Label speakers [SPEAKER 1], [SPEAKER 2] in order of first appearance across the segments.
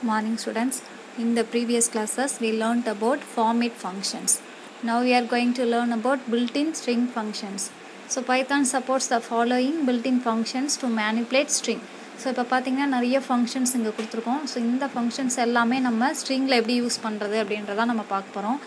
[SPEAKER 1] Morning students. In the previous classes we learnt about format functions. Now we are going to learn about built-in string functions. So Python supports the following built-in functions to manipulate string. So இப்போ பார்த்தீங்கன்னா நிறைய functions இங்கே கொடுத்துருக்கோம். So இந்த functions எல்லாமே நம்ம ஸ்ட்ரிங்கில் எப்படி use பண்ணுறது அப்படின்றதான் நம்ம பார்க்க போகிறோம்.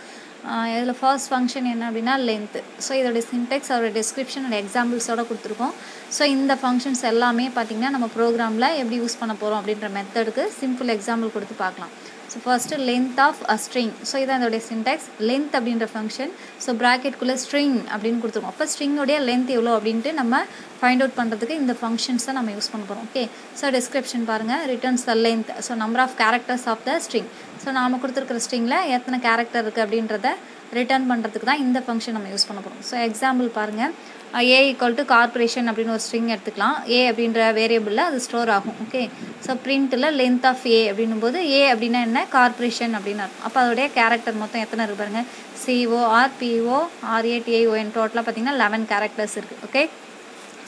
[SPEAKER 1] இதில் ஃபர்ஸ்ட் ஃபங்க்ஷன் என்ன அப்படின்னா லென்த்து. ஸோ இதோடைய சின்டெக்ஸ் அதோட டிஸ்கிரிப்ஷன் அண்ட் எக்ஸாம்பிள்ஸோடு கொடுத்துருக்கோம். ஸோ இந்த ஃபங்க்ஷன்ஸ் எல்லாமே பார்த்திங்கன்னா நம்ம ப்ரோக்ராமில் எப்படி யூஸ் பண்ண போகிறோம் அப்படின்ற மெத்தடுக்கு சிம்பிள் எக்ஸாம்பிள் கொடுத்து பார்க்கலாம். So first length of a string. So இதான் இதோடைய சின்டெக்ஸ். லென்த் அப்படின்ற ஃபங்க்ஷன். ஸோ ப்ராக்கெட்குள்ளே ஸ்ட்ரிங் அப்படின்னு கொடுத்துருக்கோம். அப்போ ஸ்ட்ரிங்கோடைய லென்த் எவ்வளோ அப்படின்ட்டு நம்ம ஃபைண்ட் அவுட் பண்ணுறதுக்கு இந்த ஃபங்க்ஷன்ஸை நம்ம யூஸ் பண்ண போகிறோம். ஓகே, ஸோ டிஸ்கிரிப்ஷன் பாருங்கள். Returns the length. So number of characters of the string. So நாம் கொடுத்துருக்குற ஸ்ட்ரிங்கில் எத்தனை கேரக்டர் இருக்குது அப்படின்றத ரிட்டர்ன் பண்ணுறதுக்கு தான் இந்த ஃபங்க்ஷன் நம்ம யூஸ் பண்ண போகிறோம். ஸோ எக்ஸாம்பிள் பாருங்கள். ஏ ஈக்குவல் டு கார்பரேஷன் அப்படின்னு ஒரு ஸ்ட்ரிங் எடுத்துக்கலாம். ஏ அப்படின்ற வேரியபிளில் அது ஸ்டோர் ஆகும். ஓகே, ஸோ பிரிண்ட்டில் லென்த் ஆஃப் ஏ அப்படின்னும் போது ஏ அப்படின்னா என்ன, கார்பரேஷன் அப்படின்னு அர்த்தம். அப்போ அதோடைய கேரக்டர் மொத்தம் எத்தனை இருக்கு பாருங்கள். சிஓஆர் பிஓ ஆர்ஏடிஐஓஎன் டோட்டலாக பார்த்தீங்கன்னா 11 கேரக்டர்ஸ் இருக்குது. ஓகே,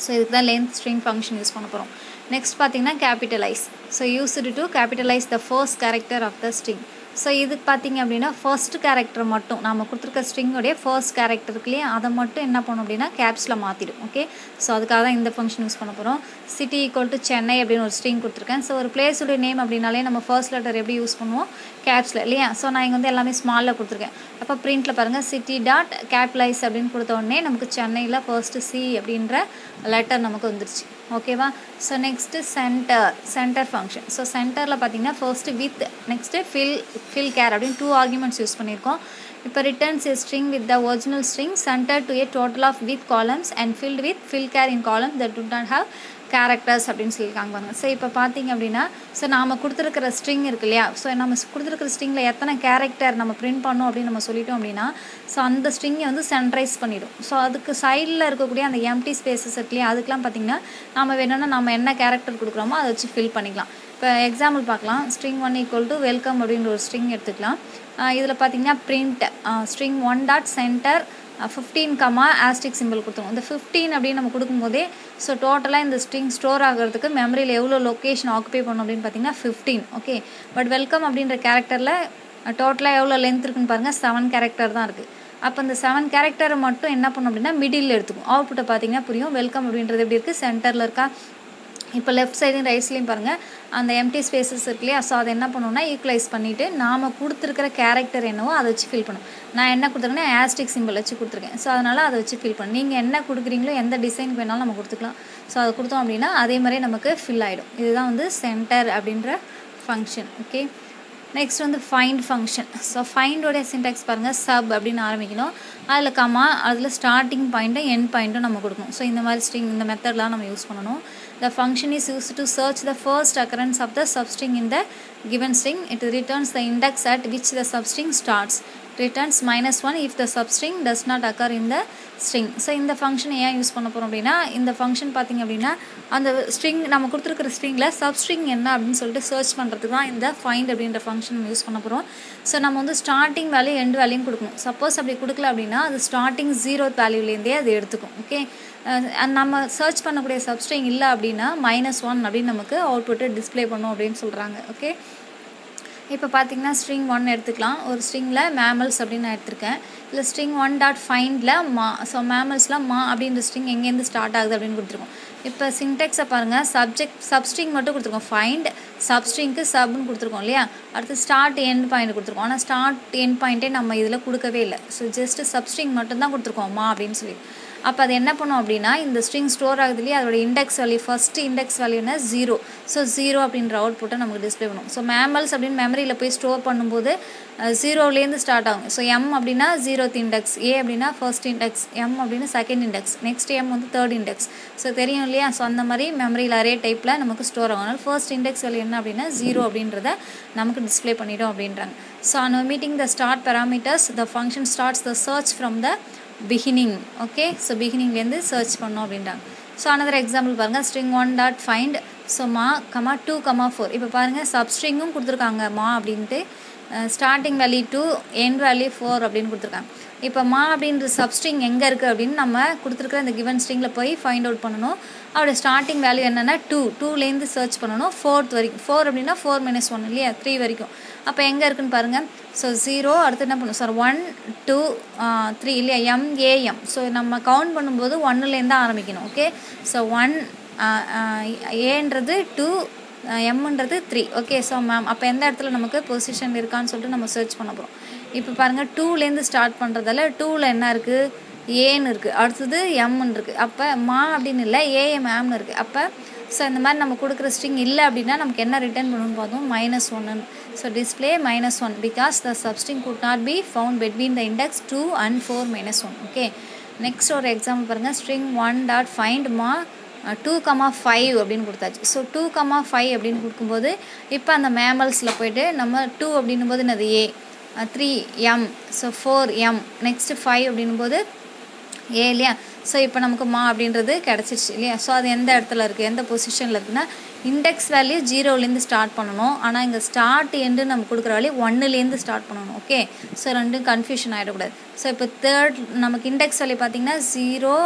[SPEAKER 1] ஸோ இதுக்கு தான் லென்த் ஸ்ட்ரிங் ஃபங்க்ஷன் யூஸ் பண்ண போகிறோம். நெக்ஸ்ட் பார்த்தீங்கன்னா capitalize. So used to capitalize the first character of the string. So இதுக்கு பார்த்திங்க அப்படின்னா ஃபர்ஸ்ட் கேரக்டர் மட்டும் நம்ம கொடுத்துருக்க ஸ்ட்ரிங்கோடைய ஃபர்ஸ்ட் கேரக்டருக்குலேயே அதை மட்டும் என்ன பண்ணணும் அப்படின்னா கேப்ஸில் மாற்றிடும். ஓகே, ஸோ அதுக்காக தான் இந்த ஃபங்க்ஷன் யூஸ் பண்ண போகிறோம். சிட்டி ஈக்குவல் டு சென்னை அப்படின்னு ஒரு ஸ்ட்ரிங் கொடுத்துருக்கேன். ஸோ ஒரு பிளேஸுடைய நேம் அப்படின்னாலே நம்ம ஃபர்ஸ்ட் லெட்டர் எப்படி யூஸ் பண்ணுவோம், கேப்ஸில் இல்லையா. ஸோ நான் இங்கே வந்து எல்லாமே ஸ்மாலில் கொடுத்துருக்கேன். அப்போ பிரிண்ட்டில் பாருங்கள் சிட்டி டாட் கேபிட்டலைஸ் அப்படின்னு கொடுத்த உடனே நமக்கு சென்னையில் ஃபர்ஸ்ட்டு சி அப்படின்ற லெட்டர் நமக்கு வந்துருச்சு. ஓகேவா. So next centre function. So சென்டரில் பார்த்தீங்கன்னா first with, next fill care அப்படின்னு 2 ஆர்குமெண்ட்ஸ் யூஸ் பண்ணியிருக்கோம். இப்போ returns a string with the original string centered to a total of with columns and filled with fill care in columns that do not have characters அப்படின்னு சொல்லியிருக்காங்க பாருங்கள். So இப்போ பார்த்தீங்க அப்படின்னா so நாம் கொடுத்துருக்கிற ஸ்ட்ரிங் இருக்கு இல்லையா. ஸோ நம்ம கொடுத்துருக்கிற ஸ்ட்ரிங்கில் எத்தனை கேரக்டர் நம்ம பிரிண்ட் பண்ணோம் அப்படின்னு நம்ம சொல்லிட்டோம் அப்படின்னா ஸோ அந்த ஸ்ட்ரிங்கை வந்து சென்ட்ரைஸ் பண்ணிடும். ஸோ அதுக்கு சைடில் இருக்கக்கூடிய அந்த எம்டி ஸ்பேசஸ் இருக்கு இல்லையா, அதுக்கெலாம் பார்த்திங்கன்னா நம்ம வேணும்னா நம்ம என்ன கேரக்டர் கொடுக்குறோமோ அதை வச்சு ஃபில் பண்ணிக்கலாம். இப்போ எக்ஸாம்பிள் பார்க்கலாம். string 1 ஈக்குவல் டு வெல்கம் அப்படின்ற ஒரு ஸ்ட்ரிங் எடுத்துக்கலாம். இதில் பார்த்தீங்கன்னா print string 1 dot center 15 asterisk simple கொடுத்துருவோம். இந்த 15 அப்படின்னு நம்ம கொடுக்கும்போதே ஸோ டோட்டலாக இந்த ஸ்ட்ரிங் ஸ்டோர் ஆகிறதுக்கு மெமரியில் எவ்வளோ லொக்கேஷன் ஆக்குபை பண்ணணும் அப்படின்னு பார்த்தீங்கன்னா 15. ஓகே, பட் வெல்கம் அப்படின்ற கேரக்டரில் டோட்டலாக எவ்வளோ லென்த் இருக்குன்னு பாருங்கள், 7 கேரக்டர் தான் இருக்குது. அப்போ இந்த 7 கேரக்டரை மட்டும் என்ன பண்ணணும் அப்படின்னா மிடில் எடுத்துக்கும். அவுட்புட்டை பார்த்தீங்கன்னா புரியும். வெல்கம் அப்படின்றது எப்படி இருக்குது, சென்டரில் இருக்கா. இப்போ லெஃப்ட் சைடும் ரைட் சைட்லையும் பாருங்கள் அந்த எம்டி ஸ்பேசஸ் இருக்கு இல்லையா. ஸோ அதை என்ன பண்ணணும்னா ஈக்குவலைஸ் பண்ணிவிட்டு நாம் கொடுத்துருக்கிற கேரக்டர் என்னவோ அதை வச்சு ஃபில் பண்ணும். நான் என்ன கொடுத்துருக்கேன்னா ஆஸ்டிக் சிம்பிள் வச்சு கொடுத்துருக்கேன். ஸோ அதனால் அதை வச்சு ஃபில் பண்ணும். நீங்கள் என்ன கொடுக்குறீங்களோ எந்த டிசைனுக்கு வேணாலும் நம்ம கொடுத்துக்கலாம். ஸோ அதை கொடுத்தோம் அப்படின்னா அதே மாதிரி நமக்கு ஃபில் ஆகிடும். இதுதான் வந்து சென்டர் அப்படின்ற ஃபங்க்ஷன். ஓகே, நெக்ஸ்ட் வந்து ஃபைண்ட் ஃபங்க்ஷன். ஸோ ஃபைண்டோடைய சின்டாக்ஸ் பாருங்கள். சப் அப்படின்னு ஆரம்பிக்கணும். அதில் கமா, அதில் ஸ்டார்டிங் பாயிண்ட்டும் எண்ட் பாயிண்ட்டும் நம்ம கொடுக்கணும். ஸோ இந்த மாதிரி ஸ்ட்ரிங் இந்த மெத்தட்லாம் நம்ம யூஸ் பண்ணணும். The function is used to search the first occurrence of the substring in the given string. It returns the index at which the substring starts. Returns -1 if the substring does not occur in the string. So இந்த function ஏன் use பண்ண போகிறோம் அப்படின்னா இந்த function பார்த்திங்க அப்படின்னா அந்த string நம்ம கொடுத்துருக்கிற ஸ்ட்ரிங்கில் சப்ஸ்ட்ரிங் என்ன அப்படின்னு சொல்லிட்டு சர்ச் பண்ணுறதுக்கு தான் இந்த ஃபைண்ட் அப்படின்ற ஃபங்க்ஷன் நம்ம யூஸ் பண்ண போகிறோம். ஸோ நம்ம வந்து ஸ்டார்டிங் வேல்யூ எண்ட் வேல்யூயும் கொடுக்கணும். சப்போஸ் அப்படி கொடுக்கல அப்படின்னா அது ஸ்டார்டிங் 0th வேல்யூலேருந்தே அது எடுத்துக்கும். ஓகே, நம்ம சர்ச் பண்ணக்கூடிய சப்ஸ்ட்ரிங் இல்லை அப்படின்னா -1 அப்படின்னு நமக்கு அவுட்புட்டு டிஸ்பிளே பண்ணும் அப்படின்னு சொல்கிறாங்க. ஓகே, இப்போ பார்த்தீங்கன்னா ஸ்ட்ரிங் 1 எடுத்துக்கலாம். ஒரு ஸ்ட்ரிங்கில் மேமல்ஸ் அப்படின்னு நான் எடுத்திருக்கேன். இல்லை ஸ்ட்ரிங் 1 டாட் ஃபைண்டில் மா. ஸோ மேமல்ஸில் மா அப்படின்ற ஸ்ட்ரிங் எங்கேருந்து ஸ்டார்ட் ஆகுது அப்படின்னு கொடுத்துருக்கோம். இப்போ சின்டெக்ஸை பாருங்கள். சப்ஸ்ட்ரிங் மட்டும் கொடுத்துருக்கோம். ஃபைண்ட் சப்ஸ்ட்ரிங்க்கு சப்னு கொடுத்துருக்கோம் இல்லையா. அடுத்து ஸ்டார்ட் எண்ட் பாயிண்ட் கொடுத்துருக்கோம். ஆனால் ஸ்டார்ட் எண்ட் பாயிண்ட்டே நம்ம இதில் கொடுக்கவே இல்லை. ஸோ ஜஸ்ட்டு சப்ஸ்ட்ரிங் மட்டும்தான் கொடுத்துருக்கோம் மா அப்படின்னு சொல்லி. அப்போ அது என்ன பண்ணும் அப்படின்னா இந்த ஸ்ட்ரிங் ஸ்டோர் ஆகுதுலேயே அதோட இண்டெக்ஸ் வேல்யூ ஃபஸ்ட்டு இண்டெக்ஸ் வேல்யூனா 0. ஸோ 0 அப்படின்ற அவுட்புட்டை நமக்கு டிஸ்பிளே பண்ணும். ஸோ மேமல்ஸ் அப்படின்னு மெமரியில் போய் ஸ்டோர் பண்ணும்போது 0லேருந்து ஸ்டார்ட் ஆகும். ஸோ எம் அப்படின்னா 0th இண்டெக்ஸ், ஏ அப்படின்னா ஃபர்ஸ்ட் இண்டெக்ஸ், எம் அப்படின்னா செகண்ட் இண்டெக்ஸ், நெக்ஸ்ட் எம் வந்து தேர்ட் இண்டெக்ஸ். ஸோ தெரியும் இல்லையா. ஸோ அந்த மாதிரி மெமரியில் அரே டைப்பில் நமக்கு ஸ்டோர் ஆகும். அதனால் ஃபர்ஸ்ட் இண்டெக்ஸ் வேல்யூ என்ன அப்படின்னா 0 அப்படின்றத நமக்கு டிஸ்பிளே பண்ணிடும் அப்படின்றாங்க. So on meeting the start parameters the function starts the search from the beginning. Okay, so பிகினிங்லேருந்து சர்ச் பண்ணோம் அப்படின்றாங்க. ஸோ another எக்ஸாம்பிள் பாருங்கள். string 1 டாட் ஃபைண்ட் ஸோ மா 2, 4. இப்போ பாருங்கள் சப்ஸ்ட்ரிங்கும் கொடுத்துருக்காங்க மா அப்படின்ட்டு. ஸ்டார்டிங் வேல்யூ 2, எண்ட் வேல்யூ 4 அப்படின்னு கொடுத்துருக்காங்க. இப்போ மா அப்படின்ற சப்ஸ்ட்ரிங் எங்கே இருக்குது அப்படின்னு நம்ம கொடுத்துருக்குற இந்த கிவன் ஸ்ட்ரிங்கில் போய் ஃபைண்ட் அவுட் பண்ணணும். அவரோட ஸ்டார்டிங் வேல்யூ என்னென்னா 2லேருந்து சர்ச் பண்ணணும் 4th வரைக்கும். 4 அப்படின்னா 4 - 1 இல்லையா, 3 வரைக்கும். அப்போ எங்கே இருக்குன்னு பாருங்கள். ஸோ 0 அடுத்து என்ன பண்ணும் சார் 1 2 3 இல்லையா, MAM. ஸோ நம்ம கவுண்ட் பண்ணும்போது 1லேருந்து தான் ஆரம்பிக்கணும். ஓகே, ஸோ 1 ஏன்றது 2 எம்ன்றது 3. ஓகே, ஸோ மேம் அப்போ எந்த இடத்துல நமக்கு பொசிஷன் இருக்கான்னு சொல்லிட்டு நம்ம சர்ச் பண்ண போகிறோம். இப்போ பாருங்கள் 2லேருந்து ஸ்டார்ட் பண்ணுறதால 2ல் என்ன இருக்குது, ஏன்னு இருக்குது, அடுத்தது எம்ன்னு இருக்குது. அப்போ மா அப்படின்னு இல்லை, AMAம்னு இருக்குது. அப்போ ஸோ இந்த மாதிரி நம்ம கொடுக்குற ஸ்ட்ரிங் இல்லை அப்படின்னா நமக்கு என்ன ரிட்டர்ன் பண்ணணும்னு பார்த்தோம், -1. So display -1 because the substring could not be found between the index 2 and 4 - 1. Okay, next ஒரு எக்ஸாம்பிள் பாருங்கள். string 1.find ma 2,5 அப்படின்னு கொடுத்தாச்சு. ஸோ 2,5 அப்படின்னு கொடுக்கும்போது இப்போ அந்த மேமல்ஸில் போய்ட்டு நம்ம 2 அப்படின்னும் போது என்னது A, 3M, so 4M, next 5 அப்படின்னும் போது A இல்லையா. ஸோ இப்போ நமக்கு மா அப்படின்றது கிடச்சிருச்சு இல்லையா. ஸோ அது எந்த இடத்துல இருக்குது, எந்த பொசிஷனில் இருக்குன்னா இண்டெக்ஸ் வேல்யூ 0லேருந்து ஸ்டார்ட் பண்ணணும். ஆனால் இங்கே ஸ்டார்ட் எண்டு நம்ம கொடுக்குற வேல்யூ 1லேருந்து ஸ்டார்ட் பண்ணணும். ஓகே, ஸோ ரெண்டும் கன்ஃபியூஷன் ஆகிடக்கூடாது. ஸோ இப்போ தேர்ட் நமக்கு இண்டெக்ஸ் வேல்யூ பார்த்திங்கன்னா 0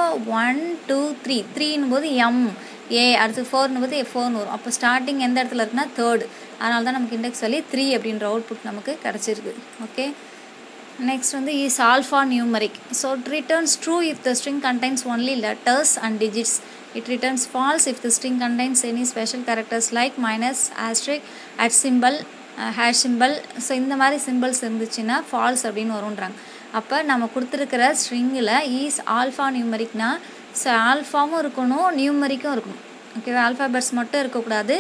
[SPEAKER 1] 1 2 3 3ன்னும் போது MA, அடுத்து 4ன்னும் போது 4ன்னு வரும். அப்போ ஸ்டார்டிங் எந்த இடத்துல இருக்குன்னா தேர்ட். அதனால தான் நமக்கு இண்டெக்ஸ் வேல்யூ 3 அப்படின்ற அவுட்புட் நமக்கு கிடச்சிருக்கு. ஓகே, next வந்து is alpha numeric. So it returns true if the string contains only letters and digits. It returns false if the string contains any special characters like minus, asterisk, at symbol, hash symbol. So இந்த மாதிரி symbols இருந்துச்சுன்னா falls அப்படின்னு வரும்ன்றாங்க. அப்போ நம்ம கொடுத்துருக்கிற ஸ்ட்ரிங்கில் is alpha நியூமரிக்னா so ஆல்ஃபாவும் இருக்கணும் நியூமரிக்கும் இருக்கணும். ஓகேவா, ஆல்ஃபாபெட்ஸ் மட்டும் இருக்கக்கூடாது,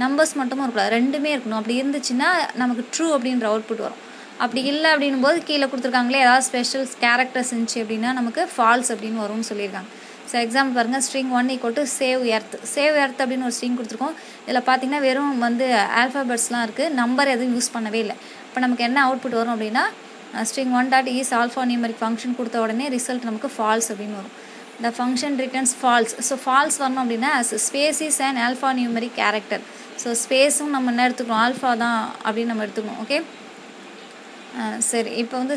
[SPEAKER 1] நம்பர்ஸ் மட்டும் இருக்கக்கூடாது, ரெண்டுமே இருக்கணும். அப்படி இருந்துச்சுன்னா நமக்கு ட்ரூ அப்படின்ற அவுட்புட் வரும். அப்படி இல்லை அப்படின்னும் போது கீழே கொடுத்துருக்காங்களே ஏதாவது ஸ்பெஷல் கேரக்டர்ஸ் இருந்துச்சு அப்படின்னா நமக்கு ஃபால்ஸ் அப்படின்னு வரும்னு சொல்லியிருக்காங்க. ஸோ எக்ஸாம்பிள் பாருங்கள். string 1 = save earth. Save earth அப்படின்னு ஒரு ஸ்ட்ரிங் கொடுத்துருக்கோம். இதில் பார்த்தீங்கன்னா வெறும் வந்து ஆல்ஃபாபெட்ஸ்லாம் இருக்குது, நம்பர் எதுவும் யூஸ் பண்ணவே இல்லை. இப்போ நமக்கு என்ன அவுட்புட் வரும் அப்படின்னா string 1.is alpha numeric function கொடுத்த உடனே ரிசல்ட் நமக்கு ஃபால்ஸ் அப்படின்னு வரும். the function returns false. So false வரணும் அப்படின்னா space is and alphanumeric character. So ஸ்பேஸும் நம்ம என்ன எடுத்துக்கணும், ஆல்ஃபா தான் அப்படின்னு நம்ம எடுத்துக்கணும். ஓகே, சரி. இப்போ வந்து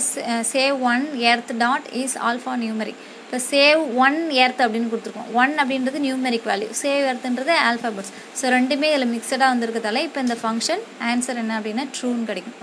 [SPEAKER 1] save 1 earth dot is alphanumeric. இப்போ சேவ் 1 எர்த் அப்படின்னு கொடுத்துருக்கோம். 1 அப்படின்றது நியூமரிக் வேல்யூ, சேவ் எர்த்துன்றது ஆல்ஃபாபெட்ஸ். ஸோ ரெண்டுமே இதில் மிக்சடாக வந்திருக்கிறதால இப்போ இந்த ஃபங்க்ஷன் ஆன்சர் என்ன அப்படின்னா ட்ரூன்னு கிடைக்கும்.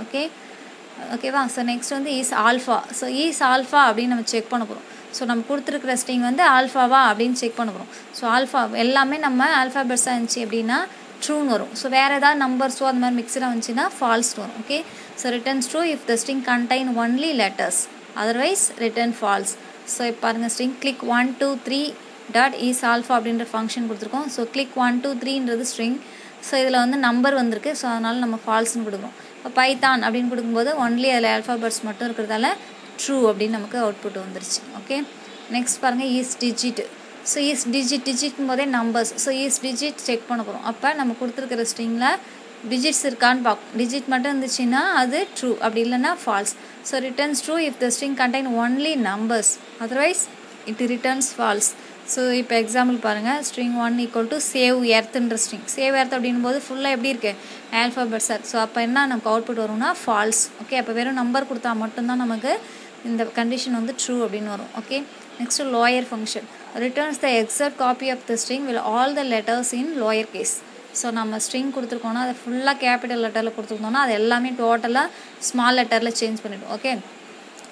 [SPEAKER 1] ஓகேவா. ஸோ நெக்ஸ்ட் வந்து is alpha. So is alpha அப்படின்னு நம்ம செக் பண்ண போகிறோம். ஸோ நம்ம கொடுத்துருக்குற ஸ்ட்ரிங் வந்து ஆல்ஃபாவா அப்படின்னு செக் பண்ண போகிறோம். ஸோ ஆல்ஃபா எல்லாமே நம்ம ஆல்ஃபாபெட்ஸாக இருந்துச்சு அப்படின்னா ட்ரூன்னு வரும். ஸோ வேறு ஏதாவது நம்பர்ஸோ அந்த மாதிரி மிக்சடாக வந்துச்சுன்னா ஃபால்ஸ்னு வரும். Okay, so returns true if the string contain only letters, otherwise return false. So இப்போ பாருங்கள் string click 1 2 3 dot is alpha அப்படின்ற ஃபங்க்ஷன் கொடுத்துருக்கோம். ஸோ கிளிக் 1 2 3ன்றது ஸ்ட்ரிங். ஸோ இதில் வந்து நம்பர் வந்திருக்கு. ஸோ அதனால் நம்ம ஃபால்ஸ்னு கொடுக்குறோம். இப்போ பைத்தான் அப்படின்னு கொடுக்கும்போது ஒன்லி அதில் ஆல்ஃபாபெட்ஸ் மட்டும் இருக்கிறதால ட்ரூ அப்படின்னு நமக்கு அவுட்புட் வந்துருச்சு. ஓகே, நெக்ஸ்ட் பாருங்கள் இஸ் டிஜிட். ஸோ இஸ் டிஜிட்டும் போதே numbers. So is digit check பண்ண போகிறோம். அப்போ நம்ம கொடுத்துருக்கிற ஸ்ட்ரிங்கில் டிஜிட்ஸ் இருக்கான்னு பார்க்கும். டிஜிட் மட்டும் இருந்துச்சுன்னா அது ட்ரூ, அப்படி இல்லைன்னா false. So returns true if the string contain only numbers, otherwise it returns false. So இப்போ எக்ஸாம்பிள் பாருங்கள். string 1 = சேவ் எர்த்துன்ற ஸ்ட்ரிங். சேவ் எர்த் அப்படின்னும் போது ஃபுல்லாக எப்படி இருக்குது, ஆல்ஃபாபெட்ஸ் சார். ஸோ அப்போ என்ன நமக்கு அவுட்புட் வரும்னா ஃபால்ஸ். ஓகே, அப்போ வெறும் நம்பர் கொடுத்தா மட்டும்தான் நமக்கு இந்த கண்டிஷன் வந்து ட்ரூ அப்படின்னு வரும். Okay, next lower function returns the exact copy of the string will all the letters in lower case. So நம்ம ஸ்ட்ரிங் கொடுத்துருக்கோன்னா அதை ஃபுல்லாக கேபிட்டல் லெட்டரில் கொடுத்துருந்தோம்னா அது எல்லாமே டோட்டலாக ஸ்மால் லெட்டரில் சேஞ்ச் பண்ணிவிடும். ஓகே,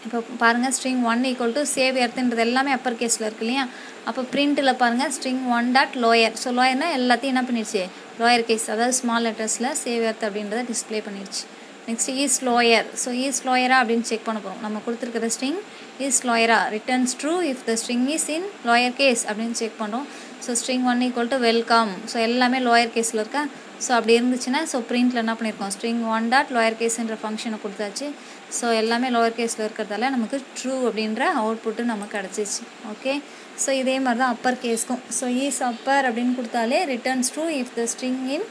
[SPEAKER 1] இப்போ பாருங்கள் string 1 = சேவ் எர்த்துன்றது எல்லாமே அப்பர் கேஸில் இருக்குது இல்லையா. அப்போ பிரிண்ட்டில் பாருங்கள் string 1.lower. ஸோ லோயர்னா எல்லாத்தையும் என்ன பண்ணிடுச்சு, லோயர் கேஸ், அதாவது ஸ்மால் லெட்டர்ஸில் சேவ் எர்த் அப்படின்றத டிஸ்பிளே பண்ணிடுச்சு. Next is lower. So is லோயரா அப்படின்னு செக் பண்ண போகிறோம். நம்ம கொடுத்துருக்கிற ஸ்ட்ரிங் இஸ் லோயரா, returns true if the string is in lower case அப்படின்னு செக் பண்ணுறோம். So string 1 = welcome. ஸோ எல்லாமே லோயர் கேஸில் இருக்கா. ஸோ அப்படி இருந்துச்சுன்னா ஸோ பிரிண்டில் என்ன பண்ணியிருக்கோம், string 1.lower caseன்ற ஃபங்க்ஷனை கொடுத்தாச்சு. ஸோ எல்லாமே லோயர் கேஸில் இருக்கிறதால நமக்கு ட்ரூ அப்படின்ற அவுட்புட்டு நமக்கு கிடச்சிச்சு. ஓகே, ஸோ இதே மாதிரி தான் அப்பர் கேஸ்க்கும். ஸோ இஸ் அப்பர் அப்படின்னு கொடுத்தாலே returns true if the string in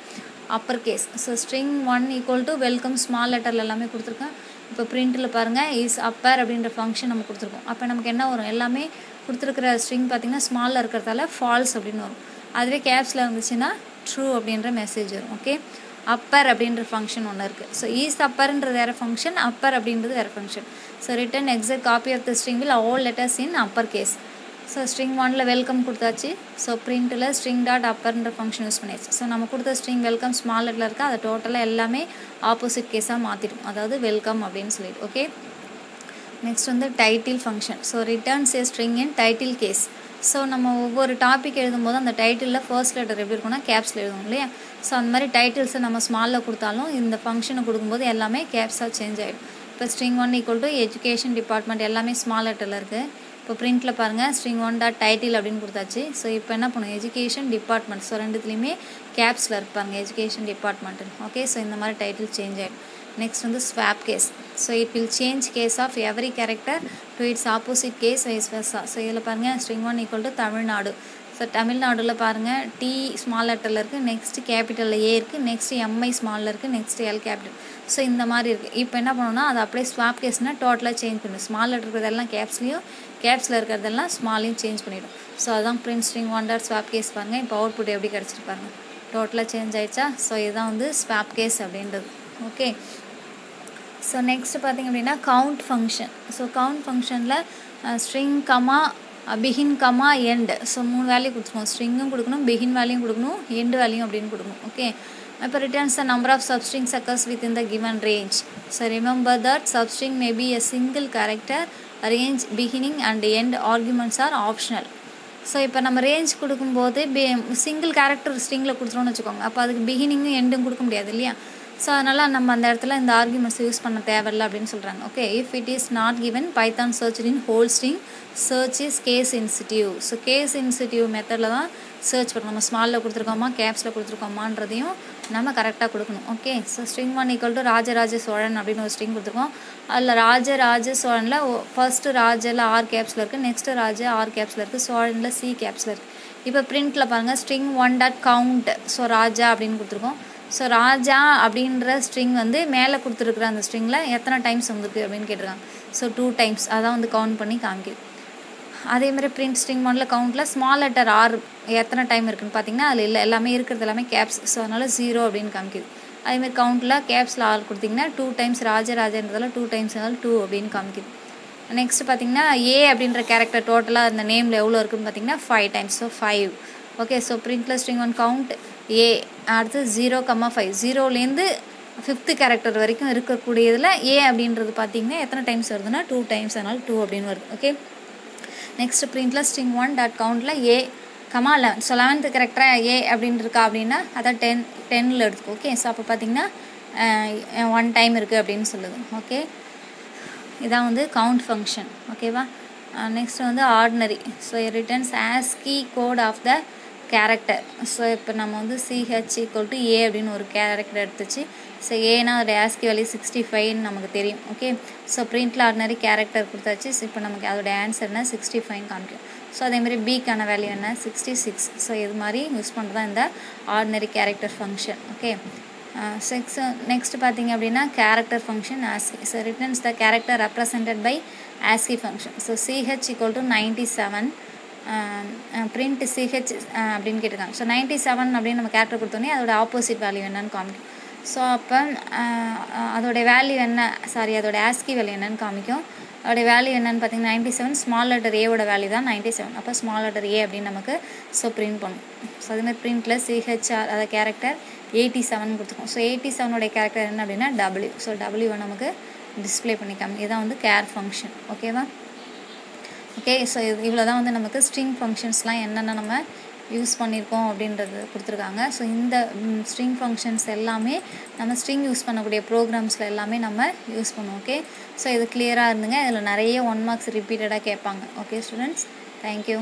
[SPEAKER 1] upper case. So string 1 = welcome small லெட்டரில் எல்லாமே கொடுத்துருக்கேன். இப்போ பிரிண்ட்டில் பாருங்கள் இஸ் அப்பர் அப்படின்ற ஃபங்க்ஷன் நம்ம கொடுத்துருக்கோம். அப்போ நமக்கு என்ன வரும், எல்லாமே கொடுத்துருக்கிற ஸ்ட்ரிங் பார்த்திங்கன்னா ஸ்மாலில் இருக்கிறதால ஃபால்ஸ் அப்படின்னு வரும். அதுவே கேப்ஸில் இருந்துச்சுன்னா ட்ரூ அப்படின்ற மெசேஜ் வரும். ஓகே, அப்பர் அப்படின்ற ஃபங்க்ஷன் ஒன்று இருக்குது. ஸோ இஸ் அப்பர்ன்றது வேறு ஃபங்க்ஷன், அப்பர் அப்படின்றது வேறு function. So return exact copy of the string will all letters in upper case. So string 1ல் வெல்கம் கொடுத்தாச்சு. ஸோ பிரிண்ட்டில் ஸ்ட்ரிங் டாட் அப்பர்ன்ற ஃபங்க்ஷன் யூஸ் பண்ணியாச்சு. ஸோ நம்ம கொடுத்த ஸ்ட்ரிங் வெல்கம் ஸ்மால் லெட்டரில் இருக்கா, அதை டோட்டலாக எல்லாமே ஆப்போசிட் கேஸாக மாற்றிடும், அதாவது வெல்கம் அப்படின்னு சொல்லிட்டு. ஓகே, நெக்ஸ்ட் வந்து title function. So returns a string in title case. So நம்ம ஒவ்வொரு டாபிக் எழுதும்போது அந்த டைட்டிலில் ஃபர்ஸ்ட் லெட்டர் எப்படி இருக்குன்னா கேப்ஸில் எழுதுவோம் இல்லையா. ஸோ அந்த மாதிரி டைட்டில்ஸை நம்ம ஸ்மாலில் கொடுத்தாலும் இந்த ஃபங்க்ஷனை கொடுக்கும்போது எல்லாமே கேப்ஸாக சேஞ்ச் ஆகிடும். இப்போ string 1 equal to education department எல்லாமே ஸ்மால் லெட்டரில் இருக்குது. இப்போ பிரிண்ட்டில் பாருங்கள் ஸ்ட்ரிங் 1 டாட் டைட்டில் அப்படின்னு கொடுத்தாச்சு. ஸோ இப்போ என்ன பண்ணுவோம், எஜுகேஷன் டிபார்ட்மெண்ட். ஸோ ரெண்டுத்துலேயுமே கேப்ஸில் இருப்பாங்க எஜுகேஷன் டிபார்ட்மெண்ட்டு. ஓகே, ஸோ இந்த மாதிரி டைட்டில் சேஞ்ச் ஆகிடும். நெக்ஸ்ட் வந்து swap case. So it will change case of every character to it's opposite case wise Versa. So இதில் பாருங்கள் string 1 equal to Tamil Nadu. So தமிழ்நாடுல பாருங்கள் D small லெட்டரில் இருக்குது, நெக்ஸ்ட்டு கேபிட்டலில் ஏ இருக்குது, நெக்ஸ்ட்டு எம்ஐ ஸ்மாலில் இருக்குது, நெக்ஸ்ட்டு எல் கேபிட்டல். ஸோ இந்த மாதிரி இருக்குது. இப்போ என்ன பண்ணணும்னா அது அப்படியே ஸ்வாப் கேஸ்னால் டோட்டலாக சேஞ்ச் பண்ணிடும். ஸ்மால் லெட்டர் இருக்கிறதெல்லாம் கேப்ஸ்லையும் கேப்ஸில் இருக்கிறதெல்லாம் ஸ்மாலையும் சேஞ்ச் பண்ணிவிடும். ஸோ அதுதான் print string 1 dot swap case. பாருங்கள் இப்போ அவுட்புட் எப்படி கிடச்சிருப்பாங்க, டோட்டலாக சேஞ்ச் ஆகிடுச்சா. ஸோ இதுதான் வந்து ஸ்வாப் கேஸ் அப்படின்றது. ஓகே, ஸோ நெக்ஸ்ட் பார்த்திங்க அப்படின்னா கவுண்ட் ஃபங்க்ஷன். ஸோ கவுண்ட் ஃபங்க்ஷனில் string comma begin comma end. So 3 value கொடுத்துருக்கோம். ஸ்ட்ரிங்கும் கொடுக்கணும், பிகின் வேல்யூயும் கொடுக்கணும், எண்டு வேல்யூயும் அப்படின்னு கொடுக்கணும். ஓகே, இப்போ returns the number of substrings occurs within the given range. So remember that substring may be a single character. Range beginning and end arguments are optional. So இப்போ நம்ம range கொடுக்கும்போது single character ஸ்ட்ரிங்கில் கொடுத்துருவோன்னு வச்சுக்கோங்க. அப்போ அதுக்கு பிகினிங்கும் எண்டும் கொடுக்க முடியாது இல்லையா. ஸோ அதனால் நம்ம அந்த இடத்துல இந்த ஆர்குமெண்ட்ஸ் யூஸ் பண்ண தேவையில்லை அப்படின்னு சொல்கிறாங்க. Okay, if it is not given Python search in whole string search is case sensitive. So case sensitive மெத்தடில் தான் சர்ச் பண்ணணும். நம்ம ஸ்மாலில் கொடுத்துருக்கோமா கேப்ஸில் கொடுத்துருக்கோமான்றதையும் நம்ம கரெக்டாக கொடுக்கணும். Okay, so string 1 equal to Rajaraja Cholan அப்படின்னு ஒரு ஸ்ட்ரிங் கொடுத்துருக்கோம். அதில் ராஜராஜ சோழனில் ஃபர்ஸ்ட்டு ராஜில் ஆர் கேப்ஸில் இருக்குது, நெக்ஸ்ட்டு ராஜா ஆர் கேப்ஸில் இருக்குது, சோழனில் சி கேப்ஸில் இருக்குது. இப்போ பிரிண்ட்டில் பாருங்கள் ஸ்ட்ரிங் 1 டாட் கவுண்ட். ஸோ ராஜா அப்படின்னு கொடுத்துருக்கோம். ஸோ ராஜா அப்படின்ற ஸ்ட்ரிங் வந்து மேலே கொடுத்துருக்குற அந்த ஸ்ட்ரிங்கில் எத்தனை டைம்ஸ் வந்துருக்கு அப்படின்னு கேட்டிருக்காங்க. ஸோ 2 டைம்ஸ், அதான் வந்து கவுண்ட் பண்ணி காமிக்குது. அதேமாதிரி பிரிண்ட் ஸ்ட்ரிங் 1ல் கவுண்டில் ஸ்மால் லெட்டர் ஆர் எத்தனை டைம் இருக்குதுன்னு பார்த்தீங்கன்னா அதில் இல்லை, எல்லாமே இருக்கிறது எல்லாமே கேப்ஸ். ஸோ அதனால் 0 அப்படின்னு காமிக்குது. அதேமாதிரி கவுண்டில் கேப்ஸில் ஆர் கொடுத்திங்கன்னா 2 டைம்ஸ் ராஜராஜன்றதால 2 டைம்ஸ் 2 அப்படின்னு காமிக்குது. நெக்ஸ்ட் பார்த்திங்கன்னா ஏ அப்படின்ற கேரக்டர் டோட்டலாக அந்த நேமில் எவ்வளோ இருக்குதுன்னு பார்த்தீங்கன்னா 5 டைம்ஸ். ஸோ 5. ஓகே, ஸோ பிரிண்ட்டில் ஸ்ட்ரிங் 1 கவுண்ட் ஏ, அடுத்து 0,5, 0லேருந்து 5th கேரக்டர் வரைக்கும் இருக்கக்கூடியதில் ஏ அப்படின்றது பார்த்திங்கன்னா எத்தனை டைம்ஸ் வருதுன்னா 2 டைம்ஸ், அதனால் 2 அப்படின்னு வருது. ஓகே, நெக்ஸ்ட் பிரிண்ட்டில் ஸ்ட்ரிங் 1 டாட் கவுண்டில் ஏ கமா 11. ஸோ 11th கேரக்டராக ஏ அப்படின்னு இருக்கா அப்படின்னா அதான் 10ல் எடுத்துக்கோ. ஓகே, ஸோ அப்போ பார்த்திங்கன்னா 1 டைம் இருக்குது அப்படின்னு சொல்லுது. ஓகே, இதான் வந்து கவுண்ட் ஃபங்க்ஷன். ஓகேவா, நெக்ஸ்ட் வந்து ordinary. So returns ASCII code of the character. So இப்போ நம்ம வந்து CH ஈக்குவல் டு ஏ அப்படின்னு ஒரு கேரக்டர் எடுத்துச்சு. ஸோ ஏன்னா அதோட ASCII வேல்யூ 65ன்னு நமக்கு தெரியும். ஓகே, ஸோ பிரிண்ட்டில் ஆர்டினரி கேரக்டர் கொடுத்தாச்சு. இப்போ நமக்கு அதோட ஆன்சர் என்ன 65 காமிக்கும். ஸோ அதேமாதிரி பிக்கான வேல்யூ என்ன 66. ஸோ இது மாதிரி யூஸ் பண்ணுறது தான் இந்த ordinary character function. Okay, next பார்த்திங்க அப்படின்னா character function ASCII. So returns the character represented by ASCII function. So CH equal to 97. Print CH அப்படின்னு கேட்டிருக்காங்க. ஸோ 97 அப்படின்னு நம்ம கேரக்டர் கொடுத்தோன்னே அதோட ஆப்போசிட் வேல்யூ என்னன்னு காமிக்கும். ஸோ அப்போ அதோடைய வேல்யூ என்ன, அதோட ASCII வேல்யூ என்னன்னு காமிக்கும். அதோடைய வேல்யூ என்னன்னு பார்த்தீங்கன்னா 97. ஸ்மால் லெட்டர் ஏவோட வேல்யூ தான் 97. அப்போ ஸ்மால் லெட்டர் ஏ அப்படின்னு நமக்கு ஸோ பிரிண்ட் பண்ணும். ஸோ அதுமாதிரி பிரிண்ட்டில் CHR அதை கேரக்டர் 87 கொடுத்துருக்கோம். ஸோ 87 கேரக்டர் என்ன அப்படின்னா W. ஸோ W நமக்கு டிஸ்பிளே பண்ணிக்காம இதுதான் வந்து கேர் ஃபங்க்ஷன். ஓகேவா, ஓகே, ஸோ இவ்வளோ தான் வந்து நமக்கு ஸ்ட்ரிங் ஃபங்க்ஷன்ஸ்லாம் என்னென்ன நம்ம யூஸ் பண்ணியிருக்கோம் அப்படின்றது கொடுத்துருக்காங்க. ஸோ இந்த ஸ்ட்ரிங் ஃபங்க்ஷன்ஸ் எல்லாமே நம்ம ஸ்ட்ரிங் யூஸ் பண்ணக்கூடிய ப்ரோக்ராம்ஸில் எல்லாமே நம்ம யூஸ் பண்ணுவோம். ஓகே, ஸோ இது கிளியராக இருந்துங்க. இதில் நிறைய 1 மார்க்ஸ் ரிப்பீட்டடாக கேட்பாங்க. Okay students, thank you.